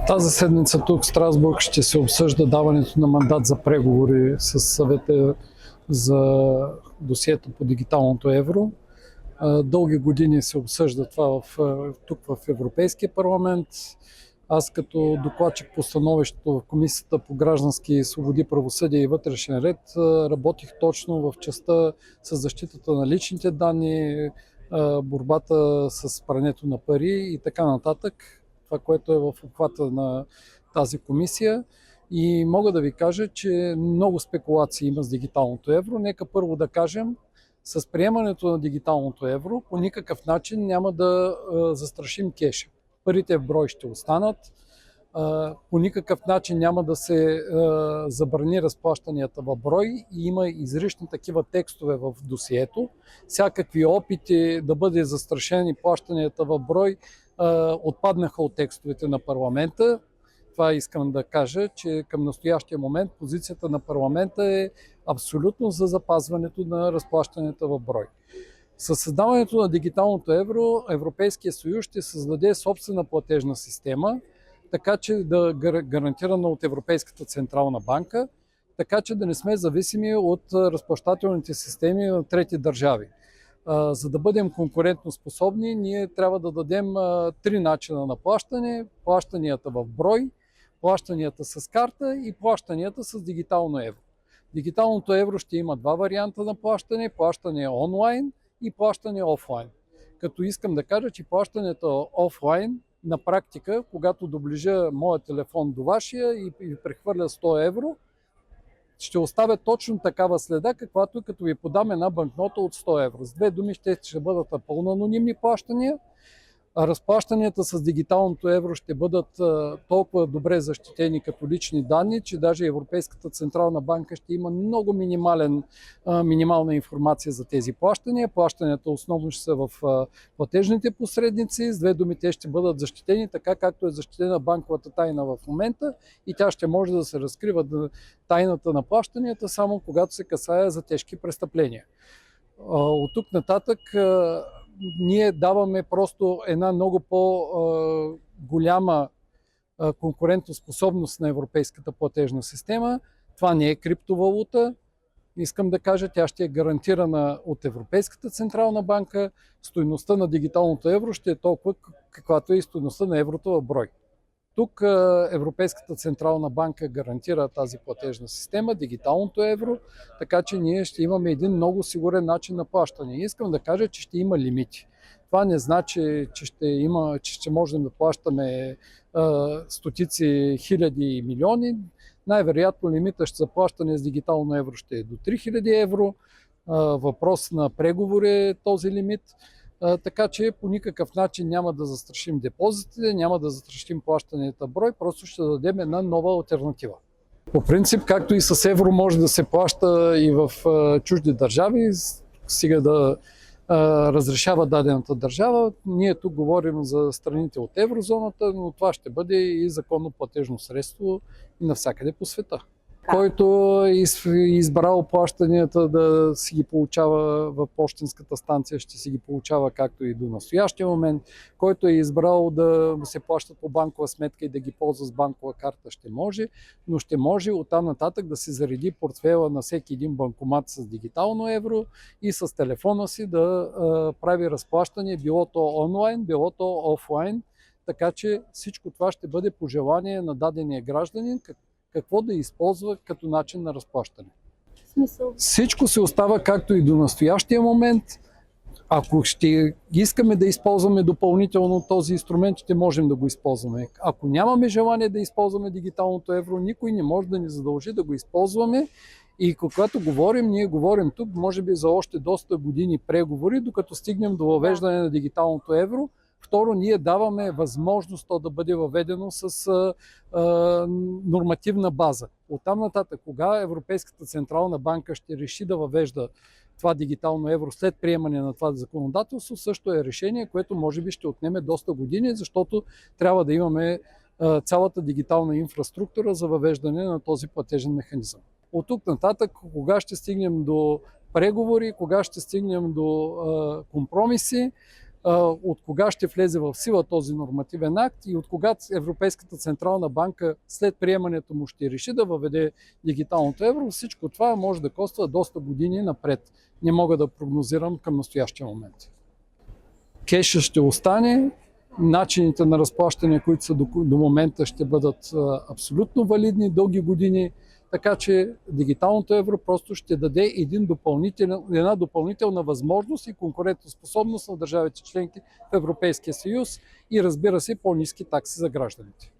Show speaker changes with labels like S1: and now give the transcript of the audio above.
S1: Тази седмица тук в Страсбург ще се обсъжда даването на мандат за преговори с съвета за досието по дигиталното евро. Дълги години се обсъжда това тук в Европейския парламент. Аз като докладчик по становището в Комисията по граждански свободи, правосъдие и вътрешен ред работих точно в частта с защитата на личните данни, борбата с прането на пари и така нататък. Това, което е в обхвата на тази комисия. И мога да ви кажа, че много спекулации има с дигиталното евро. Нека първо да кажем, с приемането на дигиталното евро по никакъв начин няма да застрашим кеша. Парите в брой ще останат. По никакъв начин няма да се забрани разплащанията в брой и има изрични такива текстове в досието. Всякакви опити да бъде застрашени плащанията в брой отпаднаха от текстовете на парламента. Това искам да кажа, че към настоящия момент позицията на парламента е абсолютно за запазването на разплащанията в брой. Със създаването на дигиталното евро, Европейския съюз ще създаде собствена платежна система, така че да гарантирана от Европейската централна банка, така че да не сме зависими от разплащателните системи на трети държави. За да бъдем конкурентно способни, ние трябва да дадем три начина на плащане. Плащанията в брой, плащанията с карта и плащанията с дигитално евро. Дигиталното евро ще има два варианта на плащане. Плащане онлайн и плащане офлайн. Като искам да кажа, че плащането офлайн на практика, когато доближа моя телефон до вашия и прехвърля 100 евро, ще оставя точно такава следа, каквато като ви подам една банкнота от 100 евро. С две думи ще бъдат напълно анонимни плащания. Разплащанията с дигиталното евро ще бъдат толкова добре защитени като лични данни, че даже Европейската централна банка ще има много минимална информация за тези плащания. Плащанията основно ще са в платежните посредници. С две думи те ще бъдат защитени така, както е защитена банковата тайна в момента и тя ще може да се разкрива тайната на плащанията само когато се касае за тежки престъпления. От тук нататък ние даваме просто една много по-голяма конкурентоспособност на европейската платежна система. Това не е криптовалута. Искам да кажа, тя ще е гарантирана от Европейската централна банка. Стойността на дигиталното евро ще е толкова, каквато е и стойността на еврото в брой. Тук Европейската централна банка гарантира тази платежна система, дигиталното евро, така че ние ще имаме един много сигурен начин на плащане. И искам да кажа, че ще има лимити. Това не значи, че ще можем да плащаме стотици хиляди и милиони. Най-вероятно лимита за плащане с дигитално евро ще е до 3000 евро. Въпрос на преговори е този лимит. Така че по никакъв начин няма да застрашим депозитите, няма да застрашим плащанията брой, просто ще дадем една нова алтернатива. По принцип, както и с евро може да се плаща и в чужди държави, стига да разрешава дадената държава. Ние тук говорим за страните от еврозоната, но това ще бъде и законно платежно средство и навсякъде по света. Който е избрал плащанията да си ги получава в пощенската станция, ще си ги получава както и до настоящия момент. Който е избрал да се плащат по банкова сметка и да ги ползва с банкова карта, ще може, но ще може оттам нататък да се зареди портфела на всеки един банкомат с дигитално евро и с телефона си да прави разплащане, било то онлайн, било то офлайн. Така че всичко това ще бъде по желание на дадения гражданин, какво да използва като начин на разплащане. Всичко се остава както и до настоящия момент. Ако ще искаме да използваме допълнително този инструмент, ще можем да го използваме. Ако нямаме желание да използваме дигиталното евро, никой не може да ни задължи да го използваме. И когато говорим, ние говорим тук, може би за още доста години преговори, докато стигнем до въвеждане на дигиталното евро. Второ, ние даваме възможност то да бъде въведено с нормативна база. Оттам нататък, кога Европейската централна банка ще реши да въвежда това дигитално евро след приемане на това законодателство, също е решение, което може би ще отнеме доста години, защото трябва да имаме цялата дигитална инфраструктура за въвеждане на този платежен механизъм. От тук нататък, кога ще стигнем до преговори, кога ще стигнем до компромиси, от кога ще влезе в сила този нормативен акт и от кога Европейската централна банка след приемането му ще реши да въведе дигиталното евро, всичко това може да коства доста години напред. Не мога да прогнозирам към настоящия момент. Кеша ще остане, начините на разплащане, които са до момента, ще бъдат абсолютно валидни дълги години, така че дигиталното евро просто ще даде една допълнителна възможност и конкурентоспособност на държавите членки в Европейския съюз и разбира се по-ниски такси за гражданите.